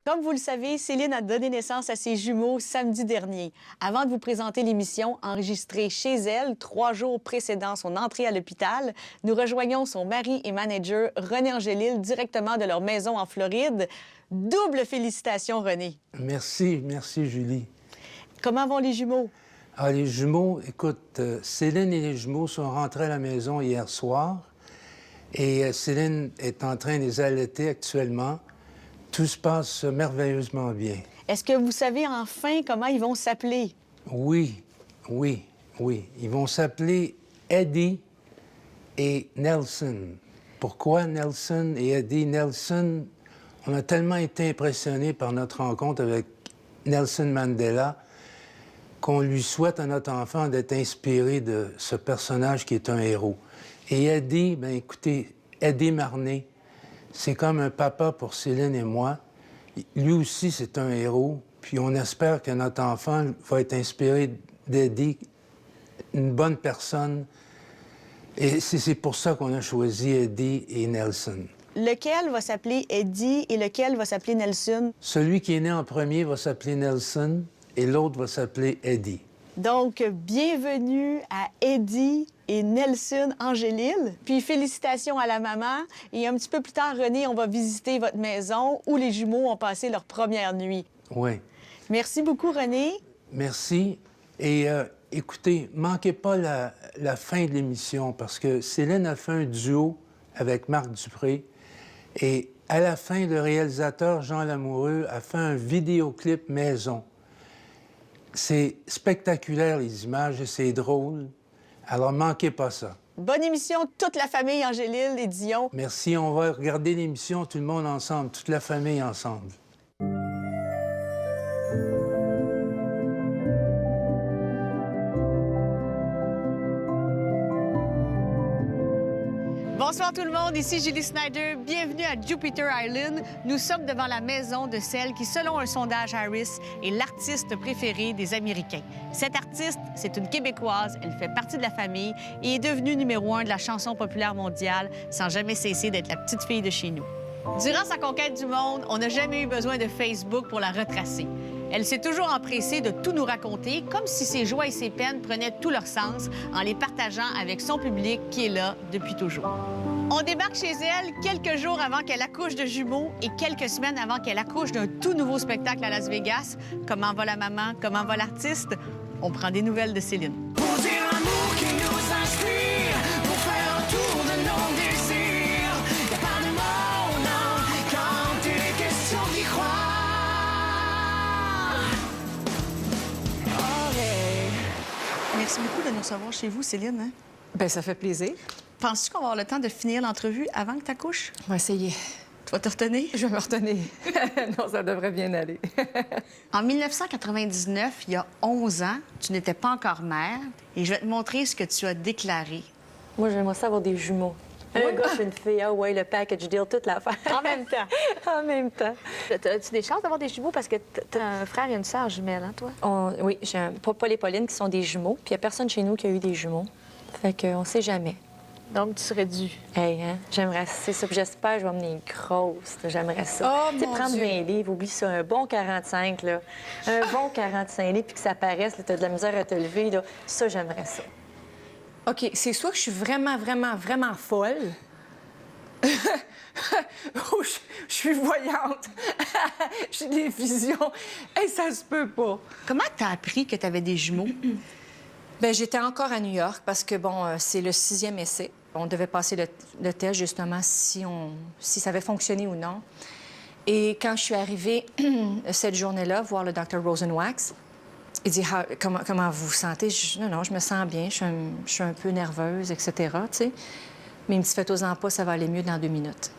Comme vous le savez, Céline a donné naissance à ses jumeaux samedi dernier. Avant de vous présenter l'émission enregistrée chez elle 3 jours précédant son entrée à l'hôpital, nous rejoignons son mari et manager René Angélil directement de leur maison en Floride. Double félicitations, René. Merci Julie. Comment vont les jumeaux? Ah, les jumeaux, écoute, Céline et les jumeaux sont rentrés à la maison hier soir et Céline est en train de les allaiter actuellement. Tout se passe merveilleusement bien. Est-ce que vous savez enfin comment ils vont s'appeler? Oui. Ils vont s'appeler Eddie et Nelson. Pourquoi Nelson et Eddie? Nelson, on a tellement été impressionnés par notre rencontre avec Nelson Mandela qu'on lui souhaite à notre enfant d'être inspiré de ce personnage qui est un héros. Et Eddie, bien écoutez, Eddie Marnay, c'est comme un papa pour Céline et moi. Lui aussi, c'est un héros. Puis on espère que notre enfant va être inspiré d'Eddie, une bonne personne. Et c'est pour ça qu'on a choisi Eddie et Nelson. Lequel va s'appeler Eddie et lequel va s'appeler Nelson? Celui qui est né en premier va s'appeler Nelson et l'autre va s'appeler Eddie. Donc, bienvenue à Eddie et Nelson Angélil. Puis félicitations à la maman. Et un petit peu plus tard, René, on va visiter votre maison où les jumeaux ont passé leur première nuit. Oui. Merci beaucoup, René. Merci. Et écoutez, manquez pas la fin de l'émission parce que Céline a fait un duo avec Marc Dupré. Et à la fin, le réalisateur Jean Lamoureux a fait un vidéoclip maison. C'est spectaculaire, les images, et c'est drôle. Alors, manquez pas ça. Bonne émission, toute la famille Angélil et Dion. Merci. On va regarder l'émission, tout le monde ensemble, toute la famille ensemble. Bonsoir tout le monde, ici Julie Snyder. Bienvenue à Jupiter Island. Nous sommes devant la maison de celle qui, selon un sondage Harris, est l'artiste préférée des Américains. Cette artiste, c'est une Québécoise, elle fait partie de la famille et est devenue numéro 1 de la chanson populaire mondiale sans jamais cesser d'être la petite fille de chez nous. Durant sa conquête du monde, on n'a jamais eu besoin de Facebook pour la retracer. Elle s'est toujours empressée de tout nous raconter, comme si ses joies et ses peines prenaient tout leur sens en les partageant avec son public qui est là depuis toujours. On débarque chez elle quelques jours avant qu'elle accouche de jumeaux et quelques semaines avant qu'elle accouche d'un tout nouveau spectacle à Las Vegas. Comment va la maman? Comment va l'artiste? On prend des nouvelles de Céline. Pour dire l'amour qui nous inspire, pour faire un tour de nos désirs. Y'a pas de mots, non, quand il est question d'y croire. Merci beaucoup de nous recevoir chez vous, Céline. Hein? Bien, ça fait plaisir. Penses-tu qu'on va avoir le temps de finir l'entrevue avant que tu accouches? On va essayer. Tu vas te retenir? Je vais me retenir. Non, ça devrait bien aller. En 1999, il y a 11 ans, tu n'étais pas encore mère et je vais te montrer ce que tu as déclaré. Moi, j'aimerais ça avoir des jumeaux. Un gars, une fille, ah ouais, le package deal, toute l'affaire. En même temps. En même temps. As-tu des chances d'avoir des jumeaux? Parce que t'as un frère et une sœur jumelles, hein, toi? Oui, j'ai Paul et Pauline qui sont des jumeaux, puis il n'y a personne chez nous qui a eu des jumeaux. Fait qu'on sait jamais. Donc, tu serais dû. Hey, hein? J'aimerais ça. Puis j'espère que je vais emmener grosse. J'aimerais ça. Oh, Tu sais, mon prendre Dieu. 20 livres, oublie ça. Un bon 45, là. Un bon 45 livres, puis que ça paraisse, tu as de la misère à te lever, là. Ça, j'aimerais ça. OK, c'est soit que je suis vraiment folle, ou je suis voyante. J'ai des visions. Hey, ça se peut pas. Comment tu as appris que tu avais des jumeaux? Bien, j'étais encore à New York parce que, bon, c'est le 6e essai. On devait passer le test, justement, si ça avait fonctionné ou non. Et quand je suis arrivée cette journée-là, voir le Dr. Rosenwax, il dit comment vous vous sentez? Je dis, non, je me sens bien, je suis un peu nerveuse, etc., tu sais. Mais il me dit, faites-en pas, ça va aller mieux dans 2 minutes.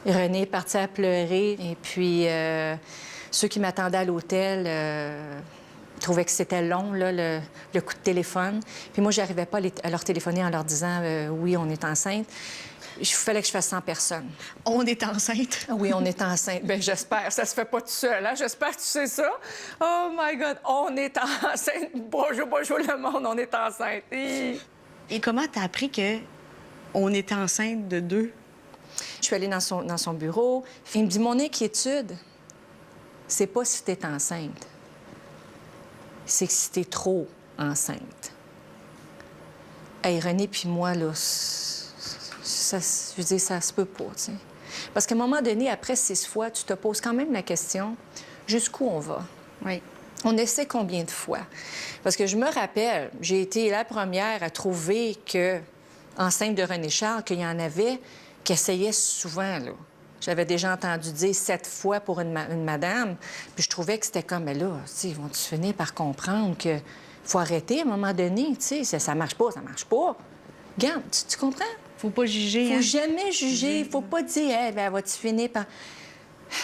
Et René est parti à pleurer. Et puis, ceux qui m'attendaient à l'hôtel trouvaient que c'était long, là, le coup de téléphone. Puis moi, j'arrivais pas à leur téléphoner en leur disant oui, on est enceinte. Il fallait que je fasse 100 personnes. On est enceinte. Oui, on est enceinte. Bien, j'espère. Ça se fait pas tout seul, hein? J'espère que tu sais ça. Oh, my God! On est enceinte. Bonjour, le monde, on est enceinte. Et comment t'as appris que on était enceinte de 2? Je suis allée dans son bureau. Il me dit, mon inquiétude, c'est pas si t'es enceinte. C'est que si t'es trop enceinte. Hey, René puis moi, là, je veux dire, ça se peut pas, tu sais. Parce qu'à un moment donné, après 6 fois, tu te poses quand même la question, jusqu'où on va? Oui. On essaie combien de fois? Parce que je me rappelle, j'ai été la première à trouver que, enceinte de René Charles, qu'il y en avait qui essayaient souvent, là. J'avais déjà entendu dire 7 fois pour une madame, puis je trouvais que c'était comme, mais là, tu sais, ils vont-tu finir par comprendre que faut arrêter à un moment donné, tu sais, ça marche pas, ça marche pas. Regarde, tu comprends? Faut pas juger, Faut hein? jamais juger, faut pas dire, eh ben, vas-tu finir par...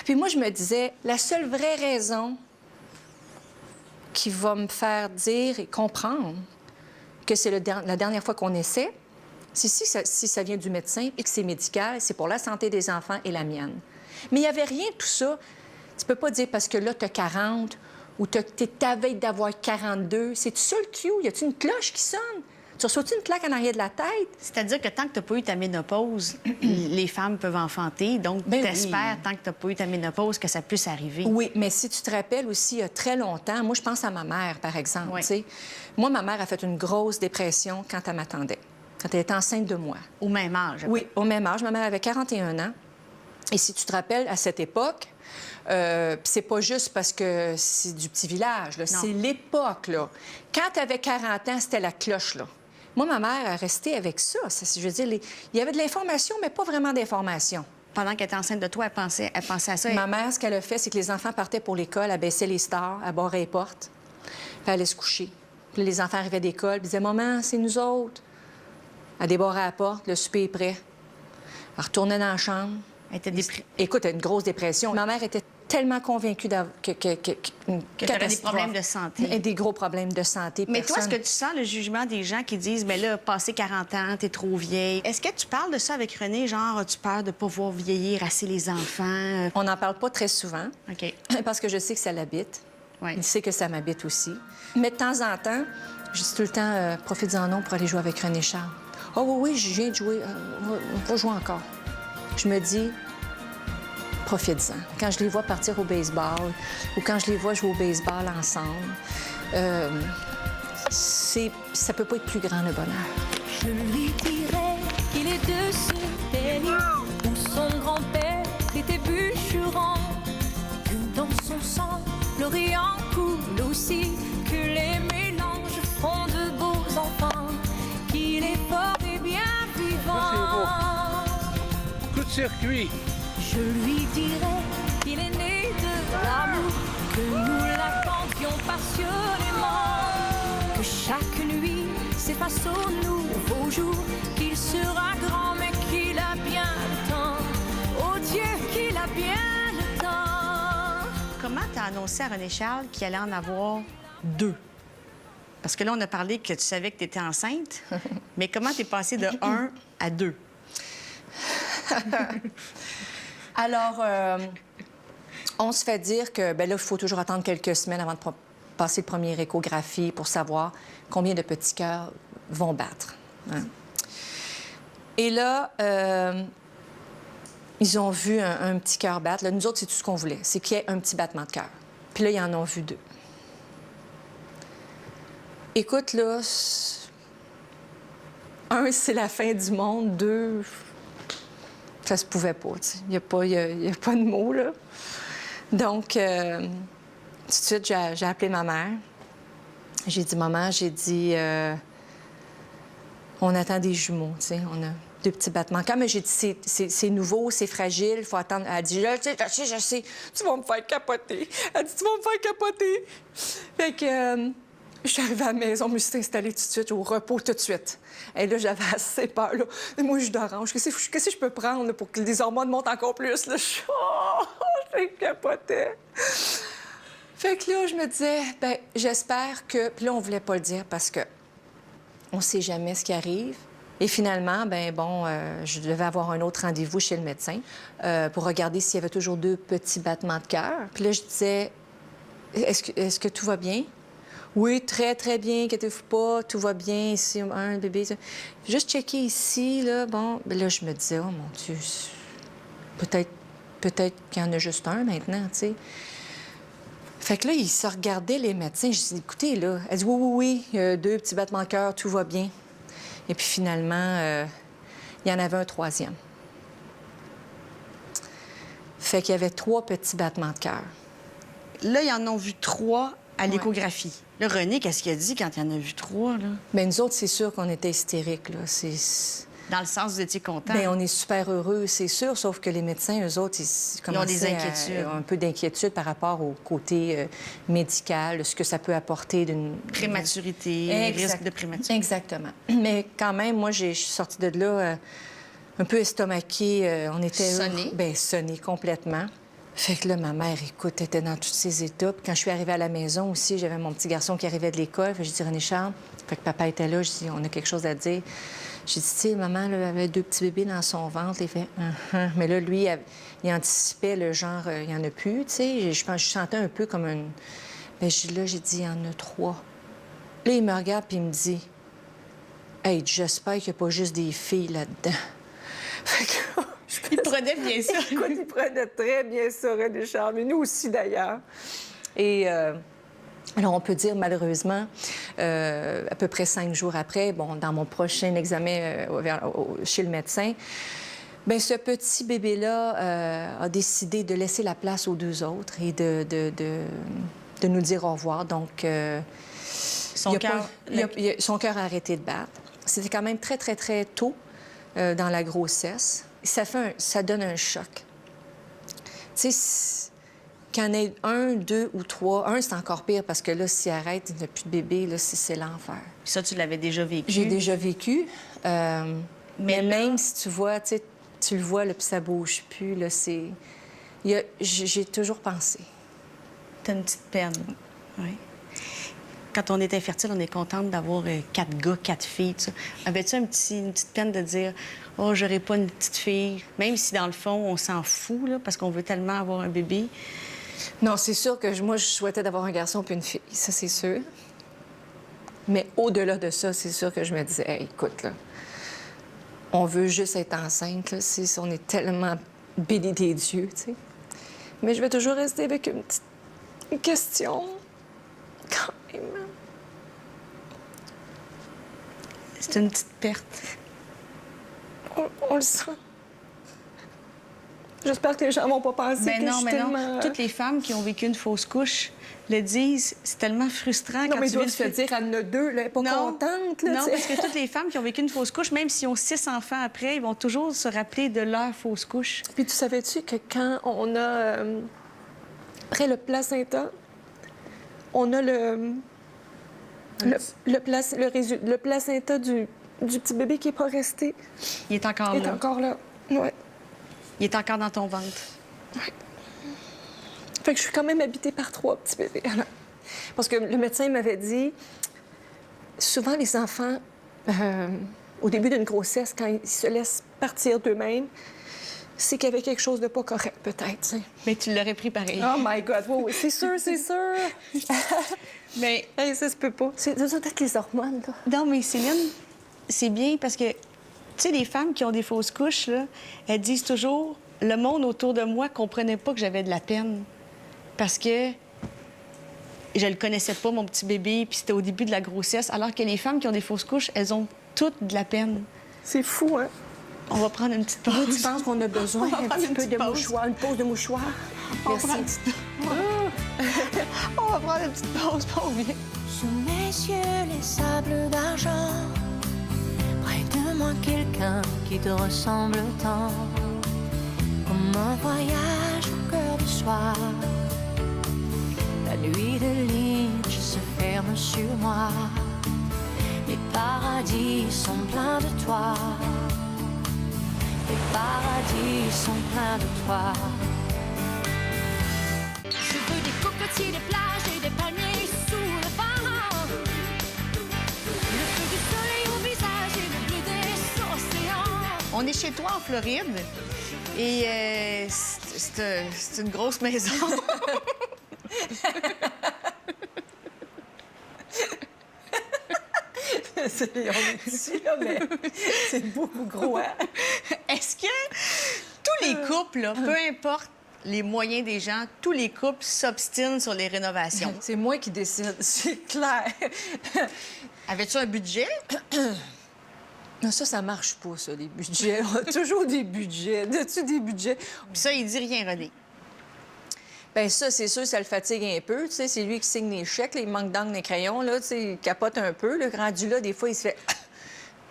Puis moi, je me disais, la seule vraie raison qui va me faire dire et comprendre que c'est la dernière fois qu'on essaie, c'est si ça vient du médecin et que c'est médical, c'est pour la santé des enfants et la mienne. Mais il n'y avait rien de tout ça. Tu peux pas dire parce que là, tu as 40 ou tu es à veille d'avoir 42. C'est-tu ça le cue? Y a-tu une cloche qui sonne? Tu reçois-tu une claque en arrière de la tête? C'est-à-dire que tant que tu n'as pas eu ta ménopause, les femmes peuvent enfanter. Donc, Ben t'espères, oui. tant que tu n'as pas eu ta ménopause, que ça puisse arriver. Oui, mais si tu te rappelles aussi, il y a très longtemps, moi, je pense à ma mère, par exemple. Oui. Tu sais. Moi, ma mère a fait une grosse dépression quand elle m'attendait, quand elle était enceinte de moi. Au même âge. Oui, au même âge. Ma mère avait 41 ans. Et si tu te rappelles, à cette époque, c'est pas juste parce que c'est du petit village, là, c'est l'époque, là. Quand tu avais 40 ans, c'était la cloche, là. Moi, ma mère a resté avec ça. Je veux dire, il y avait de l'information, mais pas vraiment d'information. Pendant qu'elle était enceinte de toi, elle pensait à ça. Ma mère, ce qu'elle a fait, c'est que les enfants partaient pour l'école, elle baissait les stars, elle barrait les portes, puis elle allait se coucher. Puis les enfants arrivaient d'école, puis disaient « Maman, c'est nous autres ». Elle débarrait la porte, le souper est prêt. Elle retournait dans la chambre. Elle était déprimée. Écoute, elle a une grosse dépression. Ma mère était tellement convaincue que tu aurais des problèmes de santé. Des gros problèmes de santé. Mais toi, est-ce que tu sens le jugement des gens qui disent, mais là, passé 40 ans, t'es trop vieille? Est-ce que tu parles de ça avec René, genre, as-tu peur de pas voir vieillir assez les enfants? On n'en parle pas très souvent, OK. parce que je sais que ça l'habite. Ouais. Il sait que ça m'habite aussi. Mais de temps en temps, je dis tout le temps, profite-en non pour aller jouer avec René Charles. Oh oui, oui, je viens de jouer. On va jouer encore. Je me dis, profite-en. Quand je les vois partir au baseball ou quand je les vois jouer au baseball ensemble, ça peut pas être plus grand, le bonheur. Je lui dirai qu'il est de ce pays où son grand-père était bûcheron, que dans son sang l'Orient coule aussi, que les mélanges font de beaux enfants, qu'il est fort et bien vivant. Coup de circuit. Je lui dirai qu'il est né de l'amour, que nous l'attendions passionnément, que chaque nuit s'efface au nouveau jour, qu'il sera grand mais qu'il a bien le temps. Oh Dieu, qu'il a bien le temps. Comment t'as annoncé à René Charles qu'il allait en avoir 2? Parce que là, on a parlé que tu savais que tu étais enceinte, mais comment t'es passée de 1 à 2? Alors, on se fait dire que, ben là, il faut toujours attendre quelques semaines avant de passer le premier échographie pour savoir combien de petits cœurs vont battre. Hein. Et là, ils ont vu un petit cœur battre. Là, nous autres, c'est tout ce qu'on voulait, c'est qu'il y ait un petit battement de cœur. Puis là, ils en ont vu 2. Écoute, là, 1, c'est la fin du monde. 2... ça se pouvait pas, tu sais. Il n'y a pas de mots, là. Donc, tout de suite, j'ai appelé ma mère. J'ai dit, maman, on attend des jumeaux, tu sais. On a 2 petits battements. Quand mais j'ai dit, c'est nouveau, c'est fragile, il faut attendre. Elle dit, je sais, tu vas me faire capoter. Elle dit, tu vas me faire capoter. Fait que... je suis arrivée à la maison, je me suis installée tout de suite, au repos tout de suite. Et là, j'avais assez peur, là. Moi, jus d'orange. Qu'est-ce que je peux prendre là, pour que les hormones montent encore plus, là? Je capotais. Fait que là, je me disais, ben j'espère que... Puis là, on voulait pas le dire parce que on sait jamais ce qui arrive. Et finalement, ben bon, je devais avoir un autre rendez-vous chez le médecin pour regarder s'il y avait toujours 2 petits battements de cœur. Puis là, je disais, est-ce que tout va bien? Oui, très, très bien, inquiétez-vous pas, tout va bien ici, un bébé. Juste checker ici, là, bon. Là, je me disais, oh mon Dieu, Peut-être qu'il y en a juste un maintenant, tu sais. Fait que là, ils se regardaient, les médecins. Je dis, écoutez, là, elle dit, oui, il y a 2 petits battements de cœur, tout va bien. Et puis finalement, il y en avait un 3e. Fait qu'il y avait 3 petits battements de cœur. Là, ils en ont vu 3 à Ouais. l'échographie. Là, René, qu'est-ce qu'il a dit quand il en a vu 3, là? Bien, nous autres, c'est sûr qu'on était hystériques, là. Dans le sens, vous étiez contents. Bien, on est super heureux, c'est sûr, sauf que les médecins, eux autres, ils commençaient inquiétudes. un peu d'inquiétude par rapport au côté médical, ce que ça peut apporter d'une... Prématurité, risque de prématurité. Exactement. Mais quand même, moi, je suis sortie de là un peu estomaquée. On était... Sonnée? Bien, sonnée complètement. Fait que là, ma mère, écoute, était dans tous ses états. Puis quand je suis arrivée à la maison aussi, j'avais mon petit garçon qui arrivait de l'école. Fait que je dis, René Charles, fait que papa était là, je dis, on a quelque chose à dire. J'ai dit, tu sais, maman, là, elle avait 2 petits bébés dans son ventre. Il fait, Mais là, lui, il anticipait le genre, il n'y en a plus, tu sais. Je pense que je sentais un peu comme une. Bien, là, j'ai dit, il y en a 3. Là, il me regarde puis il me dit, hey, j'espère qu'il n'y a pas juste des filles là-dedans. Fait que. Il prenait bien ça. Écoute, il prenait très bien ça, René Charles, mais nous aussi, d'ailleurs. Et alors, on peut dire, malheureusement, à peu près 5 jours après, bon, dans mon prochain examen chez le médecin, bien, ce petit bébé-là a décidé de laisser la place aux 2 autres et de nous dire au revoir. Donc, Son cœur... son cœur a arrêté de battre. C'était quand même très, très, très tôt dans la grossesse. Ça donne un choc. Tu sais, qu'il y en ait 1, 2 ou 3, 1, c'est encore pire parce que là, s'il arrête, il n'y a plus de bébé, là, c'est l'enfer. Puis ça, tu l'avais déjà vécu. J'ai déjà vécu. Mais là- même si tu vois, tu sais, tu le vois, là, puis ça bouge plus, là, c'est... J'ai toujours pensé. T'as une petite peine. Oui. Quand on est infertile, on est contente d'avoir 4 gars, 4 filles. Tout ça. Avais-tu une petite peine de dire « Oh, j'aurais pas une petite fille », même si, dans le fond, on s'en fout, là, parce qu'on veut tellement avoir un bébé? Non, c'est sûr que moi, je souhaitais d'avoir un garçon puis une fille, ça, c'est sûr. Mais au-delà de ça, c'est sûr que je me disais, hey, écoute, là, on veut juste être enceinte, là, on est tellement bénis des dieux, tu sais. Mais je vais toujours rester avec une petite question, quand même. C'est une petite perte. On le sent. J'espère que les gens vont pas penser Mais que non, je suis mais tellement... non. Toutes les femmes qui ont vécu une fausse couche le disent. C'est tellement frustrant Non, quand mais tu doivent vis se dire, elle en a 2, là, elle est pas contente, là, Non, tu sais. parce que toutes les femmes qui ont vécu une fausse couche, même s'ils ont 6 enfants après, ils vont toujours se rappeler de leur fausse couche. Puis tu savais-tu que quand on a... après le placenta, on a le placenta du petit bébé qui n'est pas resté. Il est encore Il est là. encore là. Ouais. Il est encore dans ton ventre. Fait que je suis quand même habitée par 3 petits bébés. Alors, parce que le médecin m'avait dit, souvent les enfants, au début d'une grossesse, quand ils se laissent partir d'eux-mêmes, c'est qu'il y avait quelque chose de pas correct, peut-être. Tu sais. Mais tu l'aurais pris pareil. Oh my God, oui, c'est sûr, c'est sûr. Mais Hey, ça se peut pas. C'est peut-être les hormones, là. non, mais Céline, c'est bien parce que, tu sais, les femmes qui ont des fausses couches, là, elles disent toujours, le monde autour de moi comprenait pas que j'avais de la peine. Parce que je le connaissais pas, mon petit bébé, puis c'était au début de la grossesse. Alors que les femmes qui ont des fausses couches, elles ont toutes de la peine. C'est fou, hein? On va prendre une petite pause. Oui, tu penses qu'on a besoin On va un prendre petit une peu petite de pause. mouchoir, une pause de mouchoir? On va Merci. prendre une petite On va prendre une petite pause, puis on revient. Sous mes yeux, les sables d'argent. Près de moi, quelqu'un qui te ressemble tant. Comme un voyage au cœur du soir. La nuit de Lynch se ferme sur moi. Les paradis sont pleins de toi. Les paradis sont pleins de toi. Je veux des cocotiers, des plages et des palmiers sous le vent. Le feu du soleil au visage et le bleu des océans. On est chez toi en Floride et c'est une grosse maison. On est ici, là, mais c'est beaucoup gros, hein? Est-ce que tous les couples, là, peu importe les moyens des gens, tous les couples s'obstinent sur les rénovations. C'est moi qui décide, c'est clair. Avais-tu un budget? Non, ça marche pas, ça, les budgets. On a toujours des budgets. As-tu des budgets? Puis ça, il dit rien, René. Bien, ça, c'est sûr, ça le fatigue un peu. Tu sais, c'est lui qui signe les chèques, là, il manque d'encre des crayons, là, tu sais, il capote un peu. Le rendu là, des fois, il se fait...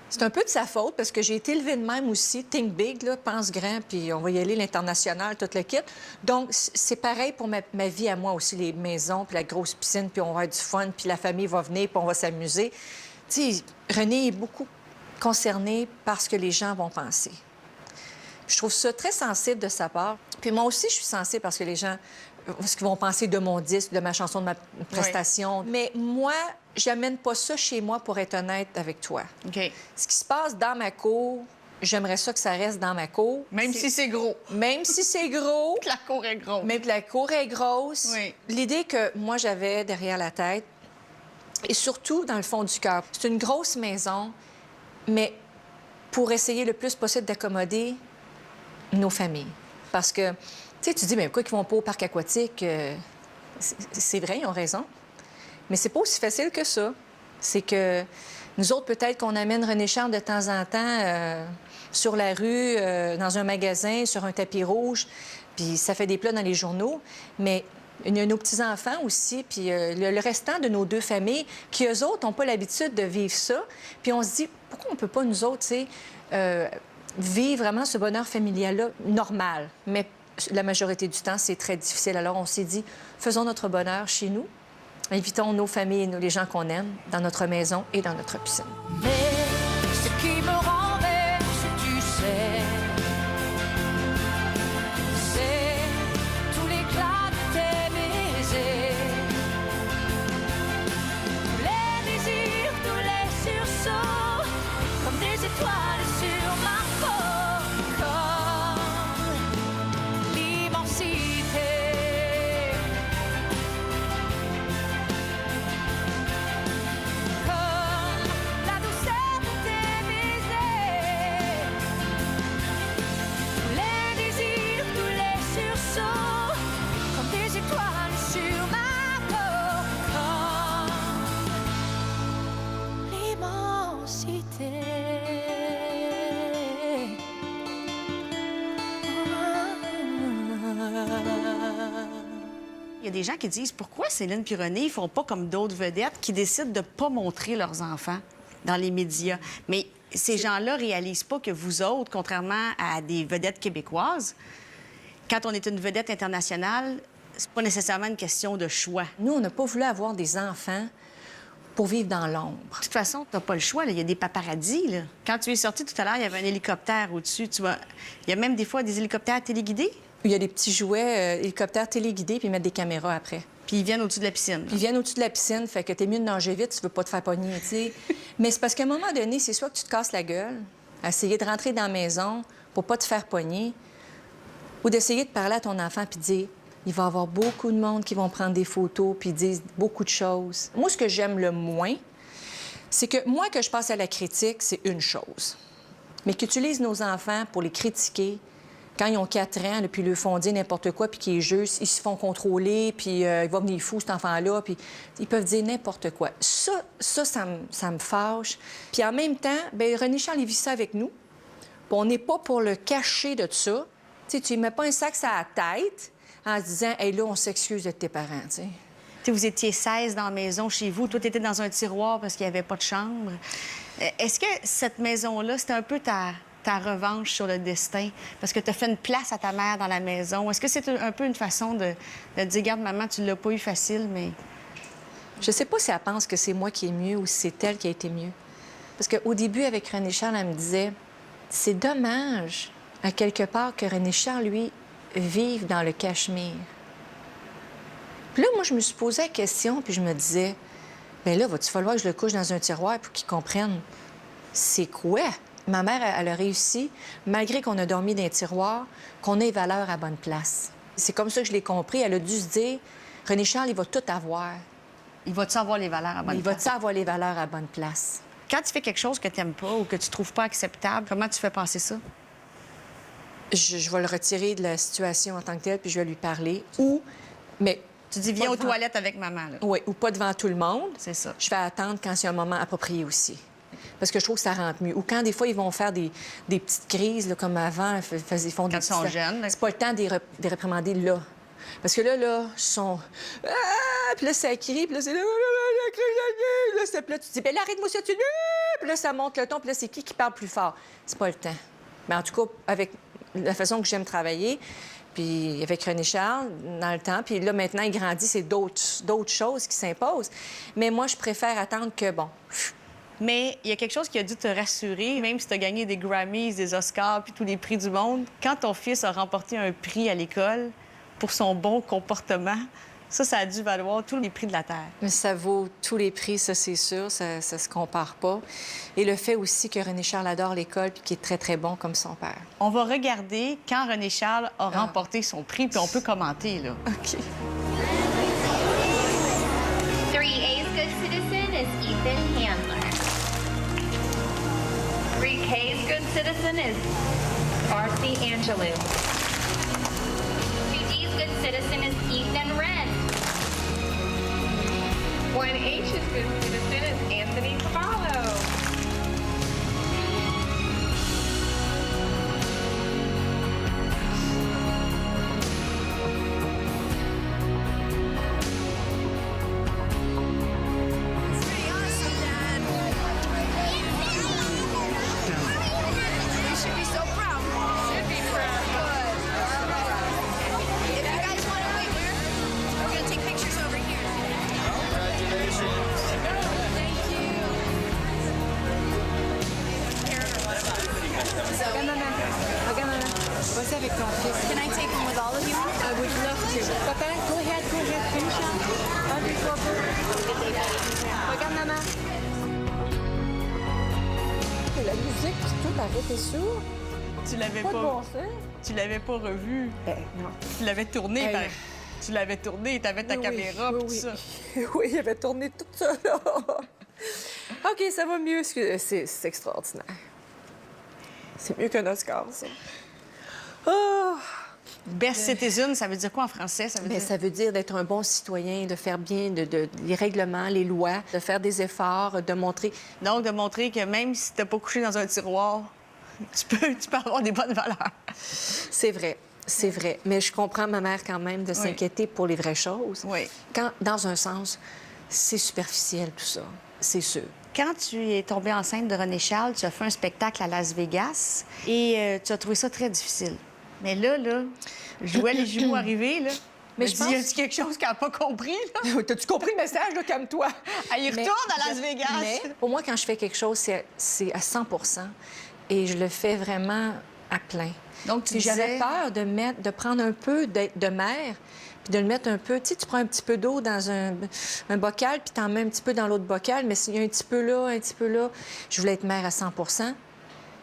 C'est un peu de sa faute, parce que j'ai été élevée de même aussi. Think big, là, pense grand, puis on va y aller, l'international, tout le kit. Donc, c'est pareil pour ma vie à moi aussi, les maisons, puis la grosse piscine, puis on va avoir du fun, puis la famille va venir, puis on va s'amuser. Tu sais, René est beaucoup concerné par ce que les gens vont penser. Je trouve ça très sensible de sa part. Puis moi aussi, je suis sensible parce que les gens, ce qu'ils vont penser de mon disque, de ma chanson, de ma prestation. Oui. Mais moi, j'amène pas ça chez moi, pour être honnête avec toi. OK. Ce qui se passe dans ma cour, j'aimerais ça que ça reste dans ma cour. Même si c'est gros. Même si c'est gros. Que la cour est grosse. Même que la cour est grosse. Oui. L'idée que moi, j'avais derrière la tête, et surtout dans le fond du cœur, c'est une grosse maison, mais pour essayer le plus possible d'accommoder nos familles. Parce que, tu sais, tu dis, mais pourquoi ils vont pas au parc aquatique? C'est vrai, ils ont raison. Mais c'est pas aussi facile que ça. C'est que nous autres, peut-être qu'on amène René Charles de temps en temps sur la rue, dans un magasin, sur un tapis rouge, puis ça fait des plats dans les journaux. Mais il y a nos petits-enfants aussi, puis le restant de nos deux familles, qui, eux autres, n'ont pas l'habitude de vivre ça. Puis on se dit, pourquoi on peut pas, nous autres, tu sais, vivre vraiment ce bonheur familial-là normal? Mais la majorité du temps, c'est très difficile. Alors, on s'est dit, faisons notre bonheur chez nous. Invitons nos familles et les gens qu'on aime dans notre maison et dans notre piscine. Mais ce qui me renverse, tu sais, c'est tout l'éclat de tes baisers, tous les désirs, tous les sursauts, comme des étoiles sur ma peau, comme l'immensité. Il y a des gens qui disent pourquoi Céline et René ne font pas comme d'autres vedettes qui décident de ne pas montrer leurs enfants dans les médias. Mais ces gens-là ne réalisent pas que vous autres, contrairement à des vedettes québécoises, quand on est une vedette internationale, c'est pas nécessairement une question de choix. Nous, on n'a pas voulu avoir des enfants pour vivre dans l'ombre. De toute façon, tu n'as pas le choix. Là. Il y a des paparazzis. Là. Quand tu es sorti tout à l'heure, il y avait un hélicoptère au-dessus. Il y a même des fois des hélicoptères téléguidés. Il y a des petits jouets hélicoptères téléguidés, puis ils mettent des caméras après. Puis ils viennent au-dessus de la piscine. Puis ils viennent au-dessus de la piscine, fait que t'es mieux de nager vite, tu veux pas te faire pogner, tu sais. Mais c'est parce qu'à un moment donné, c'est soit que tu te casses la gueule, à essayer de rentrer dans la maison pour pas te faire pogner, ou d'essayer de parler à ton enfant puis de dire, il va y avoir beaucoup de monde qui vont prendre des photos puis disent beaucoup de choses. Moi, ce que j'aime le moins, c'est que moi, que je passe à la critique, c'est une chose. Mais qu'utilisent nos enfants pour les critiquer, quand ils ont 4 ans, là, puis ils leur font dire n'importe quoi, puis qu'ils jugent, ils se font contrôler, puis il va venir fou, cet enfant-là, puis ils peuvent dire n'importe quoi. Ça me fâche. Puis en même temps, bien, René Charles, il vit ça avec nous. Puis on n'est pas pour le cacher de ça. Tu sais, tu ne mets pas un sac sur la tête en se disant « Hey, là, on s'excuse de tes parents, tu sais. » T'sais, vous étiez 16 dans la maison chez vous. Toi, t'étais dans un tiroir parce qu'il n'y avait pas de chambre. Est-ce que cette maison-là, c'était un peu ta revanche sur le destin? Parce que tu as fait une place à ta mère dans la maison. Est-ce que c'est un peu une façon de dire, regarde, maman, tu l'as pas eu facile, mais... Je sais pas si elle pense que c'est moi qui est mieux ou si c'est elle qui a été mieux. Parce qu'au début, avec René Charles, elle me disait, c'est dommage, à quelque part, que René Charles, lui, vive dans le Cachemire. Puis là, moi, je me suis posé la question, puis je me disais, bien là, va-t-il falloir que je le couche dans un tiroir pour qu'il comprenne c'est quoi? Ma mère, elle a réussi, malgré qu'on a dormi dans un tiroir, qu'on ait valeur à bonne place. C'est comme ça que je l'ai compris. Elle a dû se dire, René Charles, il va tout avoir. Il va-tu avoir les valeurs à bonne place? Il va-tu avoir les valeurs à bonne place? Quand tu fais quelque chose que tu n'aimes pas ou que tu trouves pas acceptable, comment tu fais passer ça? je vais le retirer de la situation en tant que telle, puis je vais lui parler. Ou, mais... Tu dis, viens aux toilettes avec maman, là. Oui, ou pas devant tout le monde. C'est ça. Je vais attendre quand c'est un moment approprié aussi. Parce que je trouve que ça rentre mieux. Ou quand, des fois, ils vont faire des petites crises, là, comme avant, ils font Quand des ils sont petites- jeunes, là. C'est pas le temps de les réprimander là. Parce que là, ils sont... Ah! Puis là, ça crie, puis là, c'est... Là, c'est... Puis là, tu te dis, ben là, arrête-moi ça, tu... Puis là, ça monte le ton, puis là, c'est qui parle plus fort? C'est pas le temps. Mais en tout cas, avec la façon que j'aime travailler, puis avec René Charles, dans le temps, puis là, maintenant, il grandit, c'est d'autres choses qui s'imposent. Mais moi, je préfère attendre que, bon... Mais il y a quelque chose qui a dû te rassurer, même si tu as gagné des Grammys, des Oscars, puis tous les prix du monde. Quand ton fils a remporté un prix à l'école pour son bon comportement, ça a dû valoir tous les prix de la Terre. Mais ça vaut tous les prix, ça, c'est sûr. Ça se compare pas. Et le fait aussi que René Charles adore l'école puis qu'il est très, très bon comme son père. On va regarder quand René Charles a remporté son prix, puis on peut commenter, là. OK. 3A's good citizen is Ethan Handler. 3K's good citizen is Arcee Angelou. 2D's good citizen is Ethan Wren. 1H's good citizen is Anthony Cavallo. Vas-y avec ton fils. Can I take one with all of you? I would love to. Papa, go ahead, finish Regarde, maman. La musique, puis tout, arrête, t'es sûr? Tu l'avais Pas de pas, bon sens. tu l'avais pas revu. Non. Tu l'avais tourné, Hey. pareil. Tu l'avais tourné, t'avais ta caméra, puis tout ça. Oui, il avait tourné tout ça, là. OK, ça va mieux. C'est extraordinaire. C'est mieux qu'un Oscar, ça. Ah! Best citizen, ça veut dire quoi en français? Ça veut Bien, dire... ça veut dire d'être un bon citoyen, de faire bien les règlements, les lois, de faire des efforts, de montrer... Donc, de montrer que même si t'as pas couché dans un tiroir, tu peux avoir des bonnes valeurs. C'est vrai, c'est vrai. Mais je comprends ma mère quand même de s'inquiéter pour les vraies choses. Oui. Quand, dans un sens, c'est superficiel tout ça, c'est sûr. Quand tu es tombée enceinte de René Charles, tu as fait un spectacle à Las Vegas et tu as trouvé ça très difficile. Mais là, je vois les jumeaux arriver, là. Mais Je je dis, y pense- a-t-il quelque chose qu'elle n'a pas compris, là? T'as-tu compris le message, là? Calme-toi. Elle y retourne à Las Vegas. Mais pour moi, quand je fais quelque chose, c'est à 100 et je le fais vraiment à plein. Donc, tu Puis j'avais disais- peur de prendre un peu de mer, puis de le mettre un peu... Tu sais, tu prends un petit peu d'eau dans un bocal, puis t'en mets un petit peu dans l'autre bocal, mais s'il y a un petit peu là, un petit peu là... Je voulais être mère à 100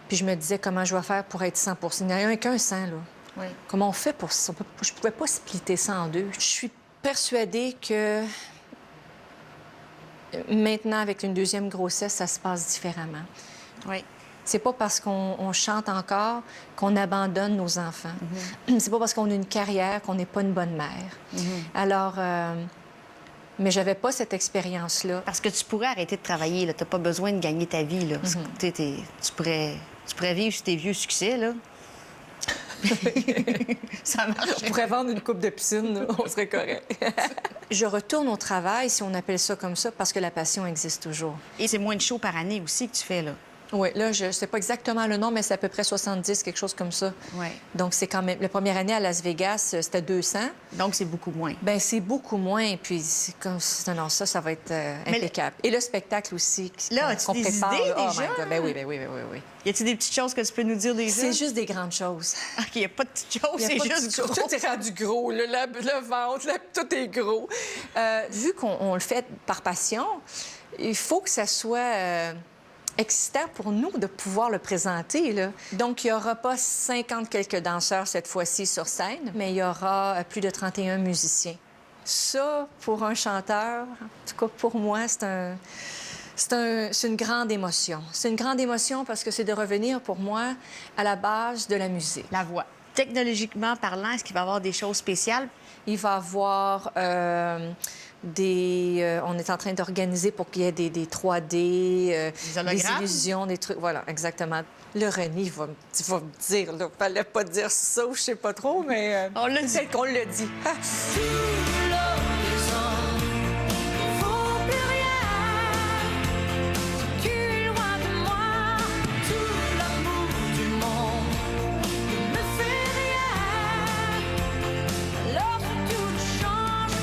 puis je me disais comment je vais faire pour être 100 Il n'y en a qu'un 100, là. Oui. Comment on fait pour ça? Je ne pouvais pas splitter ça en deux. Je suis persuadée que maintenant, avec une deuxième grossesse, ça se passe différemment. Oui. C'est pas parce qu'on chante encore qu'on abandonne nos enfants. C'est pas parce qu'on a une carrière qu'on n'est pas une bonne mère. Alors, mais j'avais pas cette expérience-là. Parce que tu pourrais arrêter de travailler, là. T'as pas besoin de gagner ta vie, là. Tu pourrais vivre sur tes vieux succès, là. Ça marche. On pourrait vendre une coupe de piscine, là. On serait correct. Je retourne au travail, si on appelle ça comme ça, parce que la passion existe toujours. Et c'est moins de shows par année aussi que tu fais, là. Oui, là, je ne sais pas exactement le nom, mais c'est à peu près 70, quelque chose comme ça. Oui. Donc, c'est quand même... La première année à Las Vegas, c'était 200. Donc, c'est beaucoup moins. Bien, c'est beaucoup moins. Puis, c'est comme... Non, ça va être impeccable. Et le spectacle aussi, Là, as-tu des idées là. déjà? Oh my God. Ben oui. Y a-t-il des petites choses que tu peux nous dire déjà? C'est juste des grandes choses. OK, y a pas de petites choses, Y a c'est pas de juste petites choses. gros. Tout est rendu gros, là. Le ventre, là, tout est gros. Vu qu'on le fait par passion, il faut que ça soit excitant pour nous de pouvoir le présenter, là. Donc, il n'y aura pas 50 quelques danseurs cette fois-ci sur scène, mais il y aura plus de 31 musiciens. Ça, pour un chanteur, en tout cas pour moi, C'est une grande émotion. C'est une grande émotion parce que c'est de revenir pour moi à la base de la musique. La voix. Technologiquement parlant, est-ce qu'il va y avoir des choses spéciales? Il va y avoir on est en train d'organiser pour qu'il y ait des 3D, Des des hologrammes? illusions, des trucs. Voilà, exactement. Le René va me dire, là, fallait pas dire ça ou je sais pas trop, mais On l'a dit. peut-être qu'on le dit. Ah! Vaut plus rien. Tu es loin de moi. Tout l'amour du monde ne me fait rien. Lorsque tout change,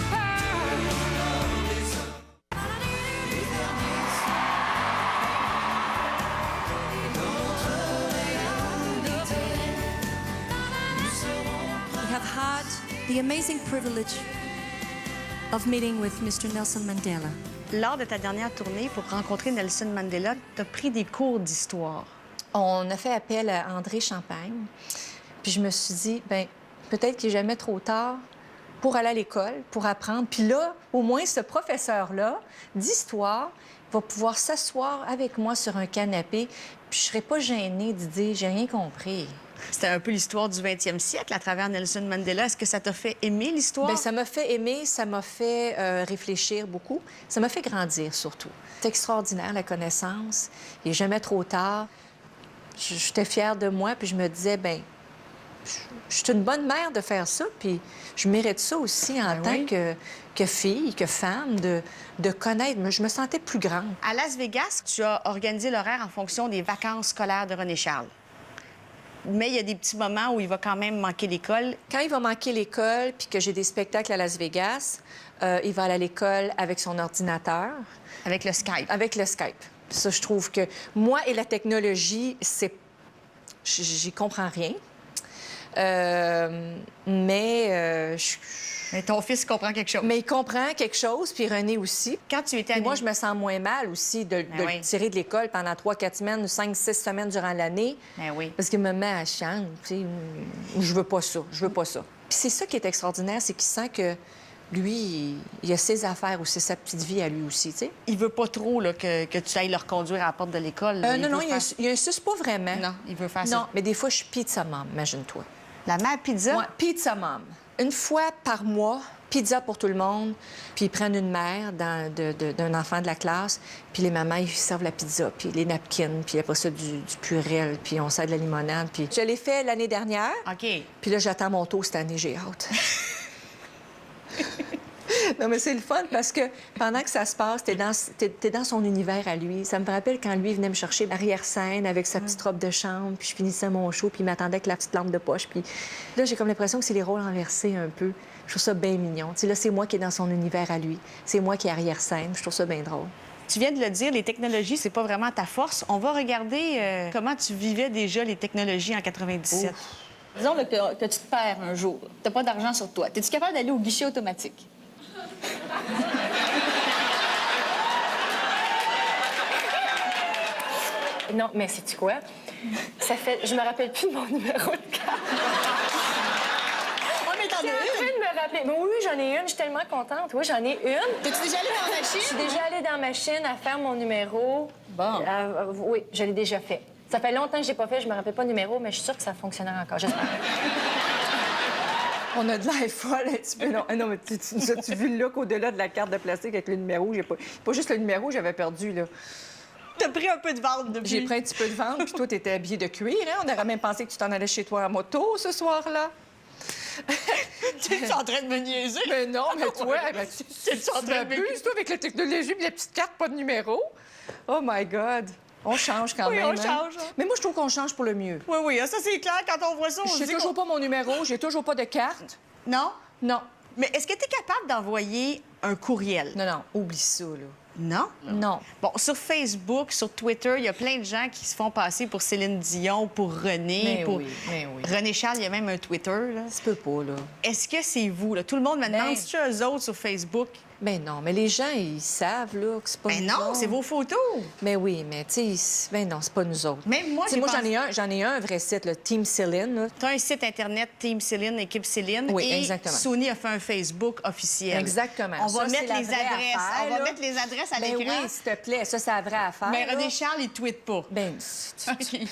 We have had the amazing privilege of meeting with Mr. Nelson Mandela. Lors de ta dernière tournée, pour rencontrer Nelson Mandela, tu as pris des cours d'histoire. On a fait appel à André Champagne. Puis je me suis dit, ben peut-être qu'il n'est jamais trop tard pour aller à l'école, pour apprendre. Puis là, au moins, ce professeur-là d'histoire va pouvoir s'asseoir avec moi sur un canapé. Puis je ne serai pas gênée de dire, j'ai rien compris. C'était un peu l'histoire du 20e siècle à travers Nelson Mandela. Est-ce que ça t'a fait aimer l'histoire? Bien, ça m'a fait aimer, ça m'a fait réfléchir beaucoup. Ça m'a fait grandir, surtout. C'est extraordinaire, la connaissance. Il n'est jamais trop tard. J'étais fière de moi, puis je me disais, ben, je suis une bonne mère de faire ça, puis je mérite ça aussi en tant que fille, que femme, de connaître. Je me sentais plus grande. À Las Vegas, tu as organisé l'horaire en fonction des vacances scolaires de René Charles. Mais il y a des petits moments où il va quand même manquer l'école. Quand il va manquer l'école, puis que j'ai des spectacles à Las Vegas, il va aller à l'école avec son ordinateur. Avec le Skype. Avec le Skype. Ça, je trouve que moi et la technologie, j'y comprends rien. Mais ton fils comprend quelque chose. Mais il comprend quelque chose, puis René aussi. Quand tu étais à Puis moi, je me sens moins mal aussi de le tirer de l'école pendant 3-4 semaines, 5-6 semaines durant l'année. Ben oui. Parce qu'il me met à chambre, tu sais, je veux pas ça, je veux pas ça. Puis c'est ça qui est extraordinaire, c'est qu'il sent que lui, il a ses affaires aussi, sa petite vie à lui aussi, tu sais. Il veut pas trop là, que tu ailles le reconduire à la porte de l'école. Non, il insiste pas vraiment. Non, il veut faire ça. Non, mais des fois, je suis pizza mom, imagine-toi. La mère pizza? Ouais, pizza mom. Une fois par mois, pizza pour tout le monde, puis ils prennent une mère d'un enfant de la classe, puis les mamans, ils servent la pizza, puis les napkins, puis après ça, du purel, puis on sert de la limonade, puis... Je l'ai fait l'année dernière. OK. Puis là, j'attends mon tour cette année, j'ai hâte. Non, mais c'est le fun parce que pendant que ça se passe, t'es dans son univers à lui. Ça me rappelle quand lui venait me chercher l'arrière-scène avec sa petite robe de chambre, puis je finissais mon show, puis il m'attendait avec la petite lampe de poche. Puis là, j'ai comme l'impression que c'est les rôles renversés un peu. Je trouve ça bien mignon. Tu sais, là, c'est moi qui est dans son univers à lui. C'est moi qui est arrière-scène. Je trouve ça bien drôle. Tu viens de le dire, les technologies, c'est pas vraiment ta force. On va regarder comment tu vivais déjà les technologies en 97. Ouf. Disons là, que tu te perds un jour. T'as pas d'argent sur toi. Es-tu capable d'aller au guichet automatique? Non, mais sais-tu quoi? Ça fait... Je me rappelle plus de mon numéro de carte. Oh, mais t'en Je suis en as train une! de me rappeler. Mais oui, j'en ai une. Je suis tellement contente. Oui, j'en ai une. T'es-tu déjà allée dans la machine? Je suis déjà allée dans la machine à faire mon numéro. Bon. Oui, je l'ai déjà fait. Ça fait longtemps que je l'ai pas fait. Je me rappelle pas le numéro, mais je suis sûre que ça fonctionnera encore. J'espère. On a de l'air folle un petit peu. Non, mais tu as-tu vu le look au-delà de la carte de plastique avec le numéro? J'ai pas juste le numéro, j'avais perdu, là. T'as pris un peu de ventre depuis. J'ai pris un petit peu de ventre, puis toi, t'étais habillée de cuir, hein? On aurait même pensé que tu t'en allais chez toi en moto ce soir-là. T'es-tu en train de me niaiser? Mais non, mais toi, T'es-tu en train de m'abuses, toi, avec la technologie puis la petite carte, pas de numéro. Oh my God! On change quand Oui, même. on hein? change. Mais moi, je trouve qu'on change pour le mieux. Oui, oui, ça c'est clair. Quand on voit ça, on se J'ai dit toujours pas mon numéro, j'ai toujours pas de carte. Non? Non. Mais est-ce que tu es capable d'envoyer un courriel? Non, oublie ça, là. Non? Non. Bon, sur Facebook, sur Twitter, il y a plein de gens qui se font passer pour Céline Dion, pour René, Mais pour oui, mais oui. René Charles, il y a même un Twitter. Là. Ça se peut pas, là. Est-ce que c'est vous? Là? Tout le monde me demande si tu eux autres sur Facebook. Ben non, mais les gens, ils savent, là, que c'est pas Ben nous non, autres. c'est vos photos. Mais oui, mais tu sais, ben non, c'est pas nous autres. Même moi, Tu sais, j'ai moi, pensé- j'en ai un vrai site, là, Team Céline, là. Tu as un site Internet, Team Céline, Équipe Céline. Oui, et exactement. Sony a fait un Facebook officiel. Exactement. On va Ça, c'est mettre la les vraie adresses. affaire, On va là. mettre les adresses à Ben l'écran. oui, s'il te plaît, ça, c'est la vraie affaire. Mais là. René Charles, il tweet pas. Ben, il n'y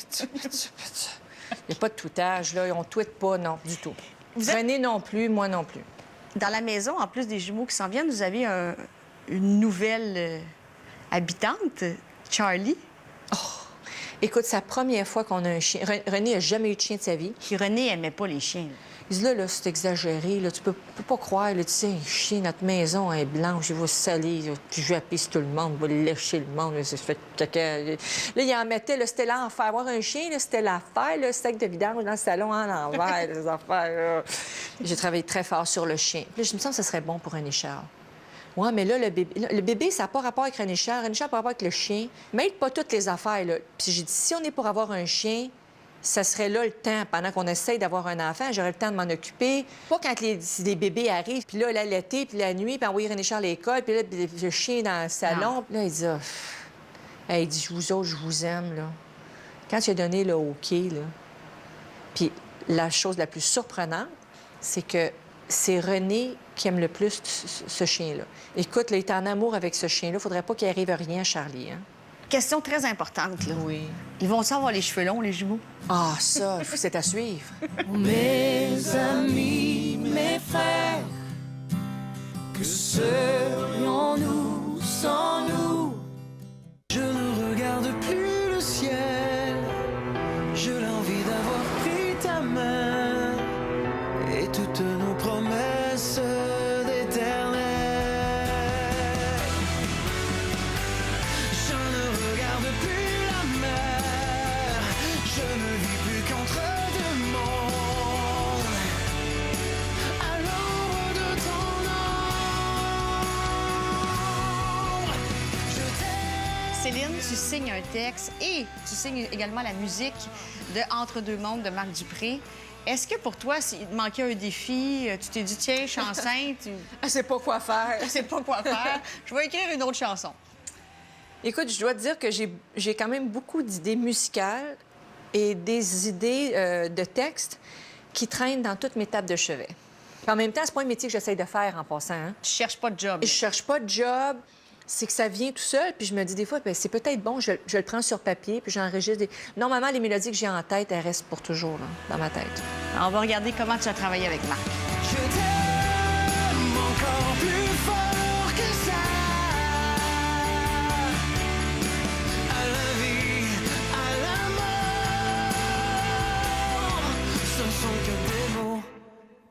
a pas de tweetage, là. On ne tweete pas, non, du tout. Vous êtes- René non plus, moi non plus. Dans la maison, en plus des jumeaux qui s'en viennent, vous avez une nouvelle habitante, Charlie. Écoute, c'est la première fois qu'on a un chien. René n'a jamais eu de chien de sa vie. Puis René aimait pas les chiens. Il dit là, c'est exagéré. Là, tu peux pas croire. Là, tu sais, un chien, notre maison est blanche, il va se saler. Là, puis je vais appeler sur tout le monde, il va lécher le monde. Là, ça fait caca. Là, il en mettait, là, c'était l'enfer. Avoir un chien, là, c'était l'affaire, le sac de vidange dans le salon en l'envers, les affaires. Là. J'ai travaillé très fort sur le chien. Puis là, je me sens que ce serait bon pour René Charles. Oui, mais là, le bébé, ça n'a pas rapport avec René Charles. René Charles n'a pas rapport avec le chien. Mêle pas toutes les affaires, là. Puis j'ai dit, si on est pour avoir un chien, ça serait là le temps. Pendant qu'on essaye d'avoir un enfant, j'aurais le temps de m'en occuper. Pas quand les bébés arrivent, puis là, l'été, puis la nuit, puis envoyer René Charles à l'école, puis là, le chien dans le salon. Là, il dit, il dit, vous autres, je vous aime, là. Quand il a donné le OK, là, puis la chose la plus surprenante, c'est que c'est René qui aime le plus ce chien-là. Écoute, là, il est en amour avec ce chien-là. Il ne faudrait pas qu'il arrive rien à Charlie, hein? Question très importante, là. Oui. Ils vont-ils avoir les cheveux longs, les jumeaux? Ah, ça, c'est à suivre. Mes amis, mes frères, que serions-nous sans nous? Je ne regarde plus le ciel, je l'envie d'avoir pris ta main et toutes nos promesses d'éternel. Je ne regarde plus la mer, je ne vis plus qu'entre deux mondes, à l'ombre de ton ombre. Je t'aime. Céline, tu signes un texte et tu signes également la musique de Entre deux mondes de Marc Dupré. Est-ce que pour toi, s'il te manquait un défi, tu t'es dit, tiens, je suis enceinte, Je sais pas quoi faire. je sais pas quoi faire, je vais écrire une autre chanson? Écoute, je dois te dire que j'ai quand même beaucoup d'idées musicales et des idées de textes qui traînent dans toutes mes tables de chevet. Puis en même temps, c'est pas un métier que j'essaye de faire en passant. Hein? Tu cherches pas de job. Et je cherche pas de job. C'est que ça vient tout seul, puis je me dis des fois, bien, c'est peut-être bon, je le prends sur papier, puis j'enregistre des... Normalement, les mélodies que j'ai en tête, elles restent pour toujours, là, dans ma tête. On va regarder comment tu as travaillé avec Marc. Je t'aime encore plus fort que ça. À la vie, à la mort, ce ne sont que des mots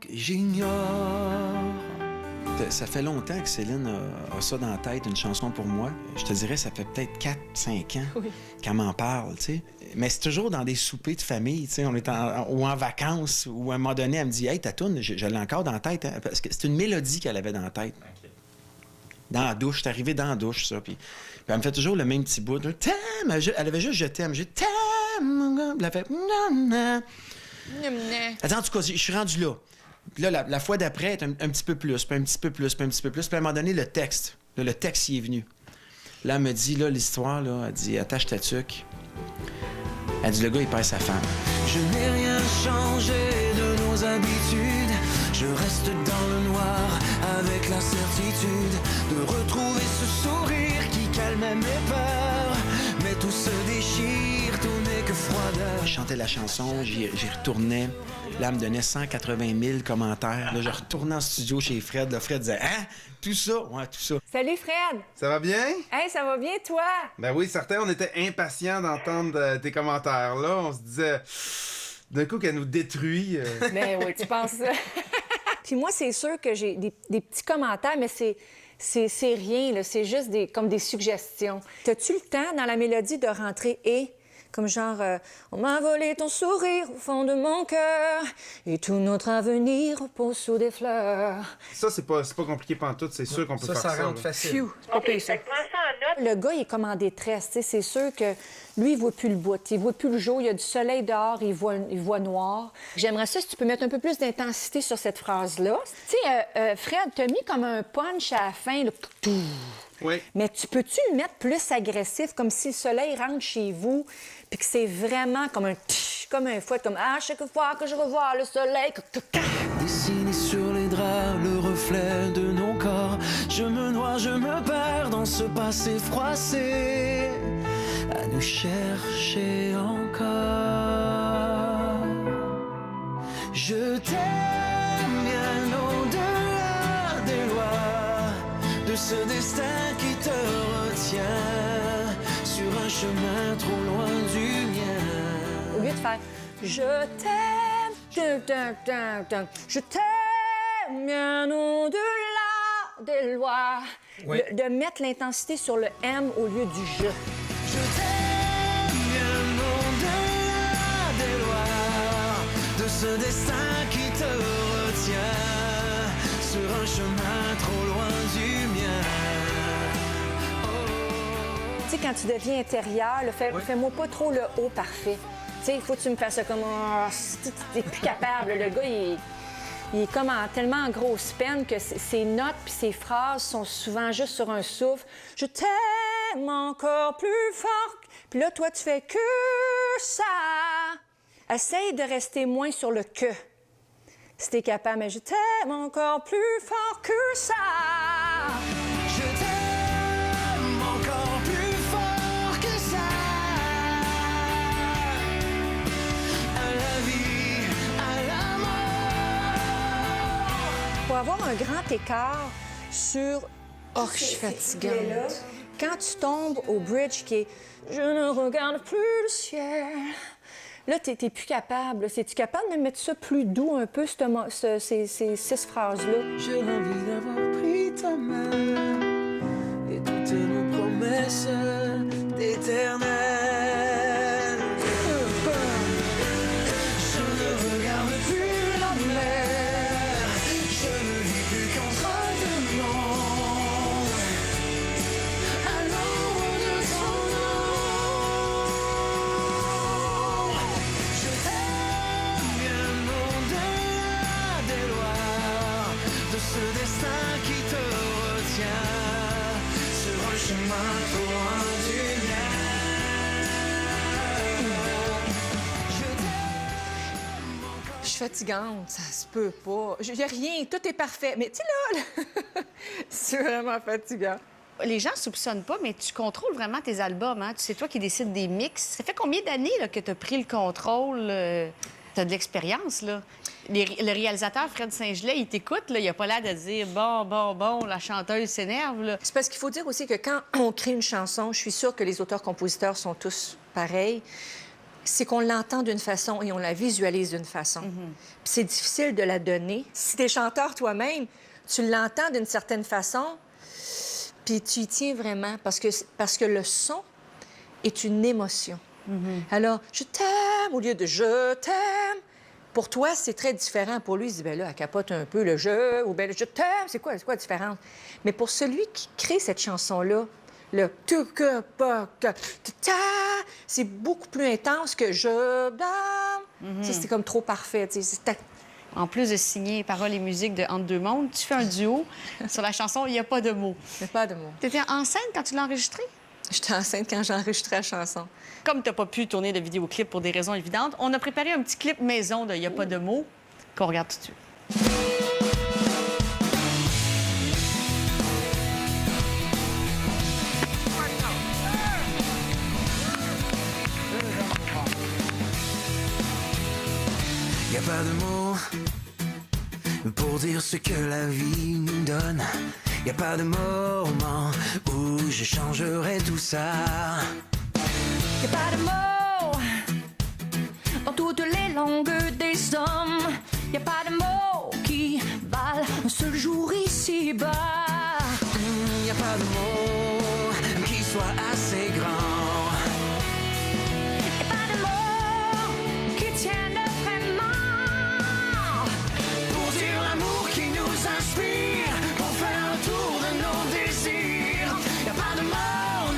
que j'ignore. Ça fait longtemps que Céline a ça dans la tête, une chanson pour moi. Je te dirais, ça fait peut-être 4-5 ans qu'elle m'en parle, tu sais. Mais c'est toujours dans des soupers de famille, tu sais. On est ou en vacances, ou à un moment donné, elle me dit « Hey, ta toune, je l'ai encore dans la tête. Hein? » Parce que c'est une mélodie qu'elle avait dans la tête. Okay. Dans la douche, c'est arrivé dans la douche, ça. Puis elle me fait toujours le même petit bout. « T'aimes! » Elle avait juste « Je t'aime. » Je t'aime. Elle a fait « Non, non. » Elle dit « En tout cas, je suis rendu là. » Puis là, la fois d'après, est un petit peu plus, puis un petit peu plus, puis un petit peu plus. Puis à un moment donné, le texte y est venu. Là, elle me dit, là, l'histoire, là, elle dit, attache ta tuque. Elle dit, le gars, il perd sa femme. Je n'ai rien changé de nos habitudes. Je reste dans le noir avec la certitude de retrouver ce sourire qui calmait mes peurs. Mais tout se déchire, tout n'est que froideur. Je chantais la chanson, j'y retournais. Là, elle me donnait 180 000 commentaires. Là, je retournais en studio chez Fred. Là, Fred disait « Hein? Tout ça? Ouais, tout ça. » Salut, Fred! Ça va bien? Hey, ça va bien, toi? Ben oui, certain. On était impatients d'entendre tes commentaires, là. On se disait, d'un coup, qu'elle nous détruit. Ben oui, tu penses ça? Puis moi, c'est sûr que j'ai des petits commentaires, mais c'est rien, là. C'est juste comme des suggestions. T'as-tu le temps, dans la mélodie, de rentrer « et » comme genre on m'a volé ton sourire au fond de mon cœur et tout notre avenir repose sous des fleurs. Ça, c'est pas compliqué pantoute. C'est sûr qu'on peut faire ça. Ça rentre facile. OK, prends ça en note, Le gars, il est comme en détresse. Tu sais, c'est sûr que lui, il voit plus le bout. Il voit plus le jour. Il y a du soleil dehors. Il voit noir. J'aimerais ça si tu peux mettre un peu plus d'intensité sur cette phrase-là. Tu sais, Fred, t'as mis comme un punch à la fin. Là. Oui. Mais peux-tu le mettre plus agressif, comme si le soleil rentre chez vous, puis que c'est vraiment comme un fouet, comme à chaque fois que je revois le soleil. Dessiné sur les draps, le reflet de nos corps. Je me noie, je me perds dans ce passé froissé. À nous chercher encore. Je t'aime bien au-delà des lois de ce destin qui te retient sur un chemin trop loin du mien. Au lieu de faire je t'aime, je t'aime bien au-delà des lois, Oui. de mettre l'intensité sur le M au lieu du je. Je t'aime bien au-delà des lois de ce destin qui te retient sur un chemin trop loin du mien. Tu sais, quand tu deviens intérieur, fais-moi pas trop le haut parfait. Tu sais, il faut que tu me fasses ça comme... t'es plus capable. Le gars, il est comme tellement en grosse peine que ses notes puis ses phrases sont souvent juste sur un souffle. Je t'aime encore plus fort. Puis là, toi, tu fais que ça. Essaye de rester moins sur le que. Si t'es capable, mais je t'aime encore plus fort que ça. Je t'aime encore plus fort que ça. À la vie, à la mort. Pour avoir un grand écart sur « Oh, je suis fatigante ». Quand tu tombes au bridge qui est « Je ne regarde plus le ciel », là, t'es plus capable. Es-tu capable de mettre ça plus doux un peu, ces 6 phrases-là? J'ai envie d'avoir pris ta main et toutes nos promesses d'éternel. Je ne regarde plus la mer, je ne vis plus qu'entre deux mondes. À l'ombre de ton ombre, je t'aime bien au-delà des lois de ce destin qui te retient sur un chemin trop loin du mien. Je suis fatigante, ça se peut pas. Il n'y a rien, tout est parfait. Mais tu sais, là, c'est vraiment fatigant. Les gens soupçonnent pas, mais tu contrôles vraiment tes albums, hein? C'est toi qui décides des mix. Ça fait combien d'années là, que tu as pris le contrôle? Tu as de l'expérience, là. Le réalisateur, Fred Saint-Gelais, il t'écoute, là. Il a pas l'air de dire « Bon, la chanteuse s'énerve, là. » C'est parce qu'il faut dire aussi que quand on crée une chanson, je suis sûre que les auteurs-compositeurs sont tous pareils, c'est qu'on l'entend d'une façon et on la visualise d'une façon. Puis c'est difficile de la donner. Si t'es chanteur toi-même, tu l'entends d'une certaine façon, puis tu y tiens vraiment, parce que le son est une émotion. Alors, je t'aime au lieu de je t'aime. Pour toi, c'est très différent. Pour lui, il dit, bien là, elle capote un peu le je, ou bien le je t'aime, c'est quoi la différence? Mais pour celui qui crée cette chanson-là, le tu que pas que ta, c'est beaucoup plus intense que je dame. C'est comme trop parfait. En plus de signer paroles et musique de Entre deux mondes, tu fais un duo sur la chanson Il n'y a pas de mots. Il n'y a pas de mots. T'étais enceinte quand tu l'as enregistré? J'étais enceinte quand j'ai enregistré la chanson. Comme tu n'as pas pu tourner le vidéoclip pour des raisons évidentes, on a préparé un petit clip maison de Il n'y a pas de mots qu'on regarde tout de suite. Y a pas de mots pour dire ce que la vie nous donne. Y a pas de moment où je changerai tout ça. Y a pas de mots dans toutes les langues des hommes. Y a pas de mots qui valent un seul jour ici-bas. Y a pas de mots qui soient assez grands. Y a pas de mots qui tiennent vraiment pour dire l'amour qui nous inspire, pour faire le tour de nos désirs. Y a pas de mots,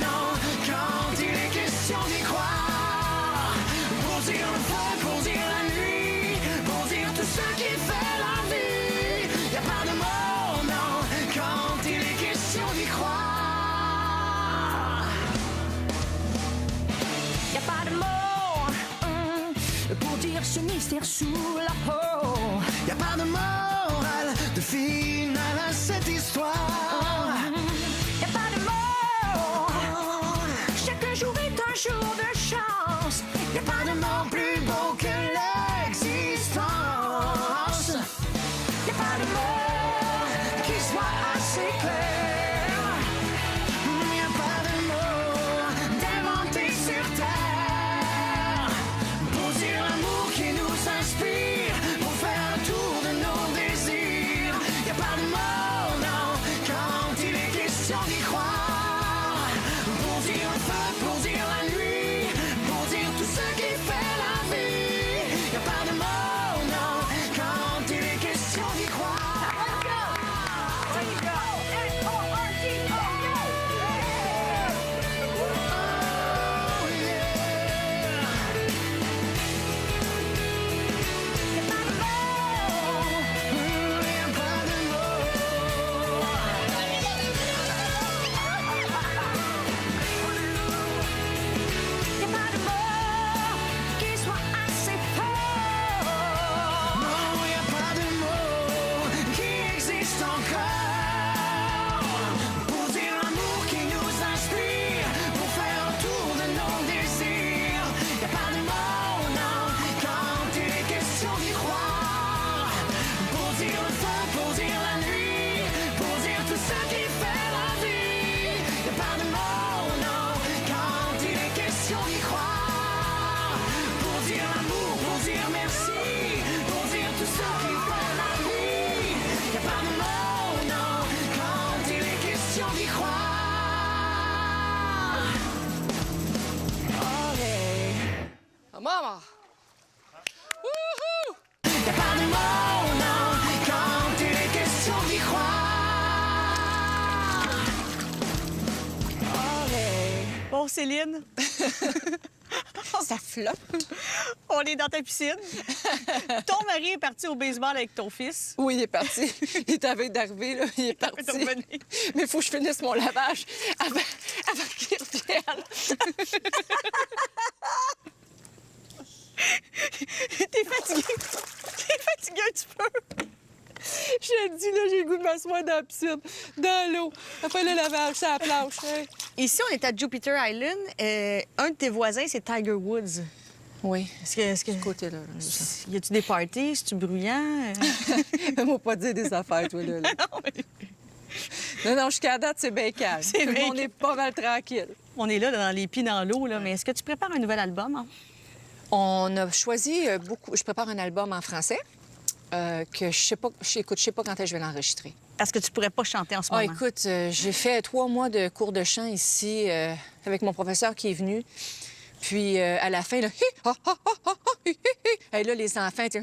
mystère sous la peau. Y a pas de morale, de finale à cette histoire. Y a pas de mort. Chaque jour est un jour de chance. Y a pas de mort plus beau que l'existence. Y a pas de mort qui soit assez clair. Y a pas de mot d'inventer sur terre pour dire l'amour qui nous inspire, pour faire le tour de nos désirs. Y a pas de mort, non, quand il est question d'y croire. Pour dire le feu, pour dire la nuit, pour dire tout ce qui fait la vie. Y a pas de mort, non, quand il est question d'y croire. Y a pas de mort qui soit assez fort. Non, y a pas de mots qui existent encore pour dire l'amour qui nous inspire, pour faire le tour de nos désirs. Y a pas de mots, non, quand il est question d'y croire. Pour dire le feu, pour dire la nuit, pour dire tout ce qui fait la vie. Y a pas de mots, non, quand il est question d'y croire. Pour dire l'amour, pour dire merci, pour dire tout ce qui fait la vie. Y a pas de mots, non, quand il est question d'y croire. Maman! Wouhou! Y a pas de mots, non, quand il est question d'y croire. Bon, Céline. Ça flotte. On est dans ta piscine. Ton mari est parti au baseball avec ton fils. Oui, il est parti. Il est à veille d'arriver, là. Il est parti. Mais il faut que je finisse mon lavage avant qu'il revienne. T'es fatigué. T'es fatigué un petit peu. Je te dis, là, j'ai le goût de m'asseoir dans la piscine, dans l'eau. Après le lavage, c'est à la planche. Hein. Ici, on est à Jupiter Island. Un de tes voisins, c'est Tiger Woods. Oui. Est-ce que... Ce côté-là. Y a-tu des parties? C'est-tu bruyant? Moi, pas dire des affaires, toi, là. Non, jusqu'à date, c'est bien calme. On est pas mal tranquille. On est là, dans les pieds dans l'eau, là. Mais est-ce que tu prépares un nouvel album? Hein? On a choisi beaucoup... Je prépare un album en français que je sais pas quand est-ce que je vais l'enregistrer. Parce que tu pourrais pas chanter en ce moment. Écoute, j'ai fait 3 mois de cours de chant ici avec mon professeur qui est venu. Puis à la fin, là, et là, les enfants étaient...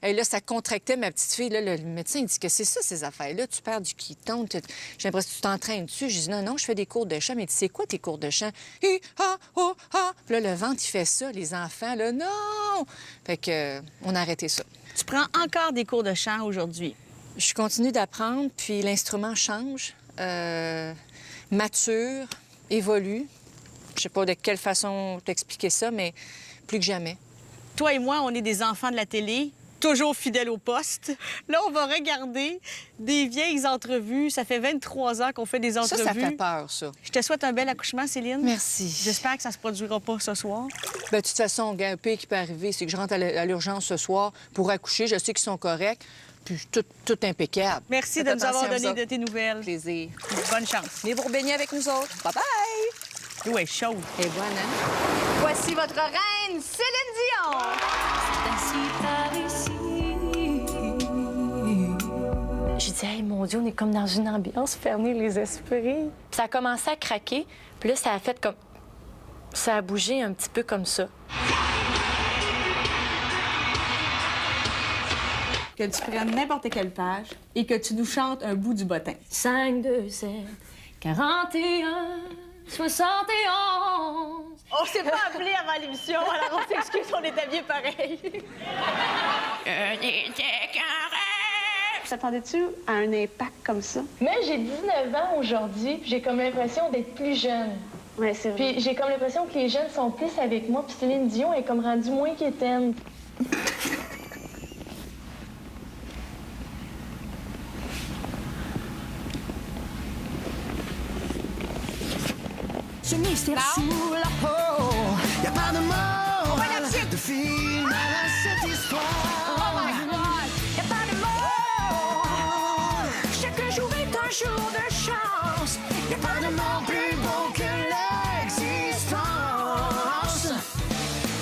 Et là, ça contractait ma petite fille. Là, le médecin il dit que c'est ça, ces affaires-là. Tu perds du quiton. J'ai l'impression que tu t'entraînes dessus. J'ai dit non, je fais des cours de chant. Mais il dit, c'est quoi tes cours de chant? Puis là, le ventre, il fait ça. Les enfants, là, non! Fait que on a arrêté ça. Tu prends encore des cours de chant aujourd'hui? Je continue d'apprendre, puis l'instrument change, mature, évolue. Je sais pas de quelle façon t'expliquer ça, mais plus que jamais. Toi et moi, on est des enfants de la télé, toujours fidèles au poste. Là, on va regarder des vieilles entrevues. Ça fait 23 ans qu'on fait des entrevues. Ça fait peur, ça. Je te souhaite un bel accouchement, Céline. Merci. J'espère que ça se produira pas ce soir. Bien, de toute façon, il y a un pire qui peut arriver, c'est que je rentre à l'urgence ce soir pour accoucher. Je sais qu'ils sont corrects, puis tout impeccable. Merci de nous avoir donné de tes nouvelles. Plaisir. Bonne chance. Venez vous baigner avec nous autres. Bye-bye! L'eau est chaude. Et bonne, hein? Voici votre reine, Céline Dion! C'est ainsi par ici. J'ai dit, hey, mon Dieu, on est comme dans une ambiance fermée, les esprits. Puis ça a commencé à craquer, puis là, ça a fait comme... Ça a bougé un petit peu comme ça. Que tu prennes n'importe quelle page et que tu nous chantes un bout du bottin. 5, 2, 7, 41, 71. On s'est pas appelé avant l'émission, alors on s'excuse, on est habillés pareil. T'attendais-tu à un impact comme ça? Mais j'ai 19 ans aujourd'hui, j'ai comme l'impression d'être plus jeune. Ouais, c'est vrai. Puis j'ai comme l'impression que les jeunes sont plus avec moi, puis Céline Dion est comme rendue moins quétaine. ce mystère sous la peau. Y a pas de mort, de film à cette histoire. Oh my God! Y a pas de mort, chaque jour est un jour de chance. Y a pas de mort plus beau que l'existence.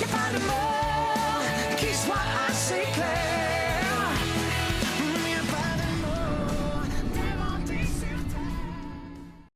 Y a pas de mort qui soit assez clair.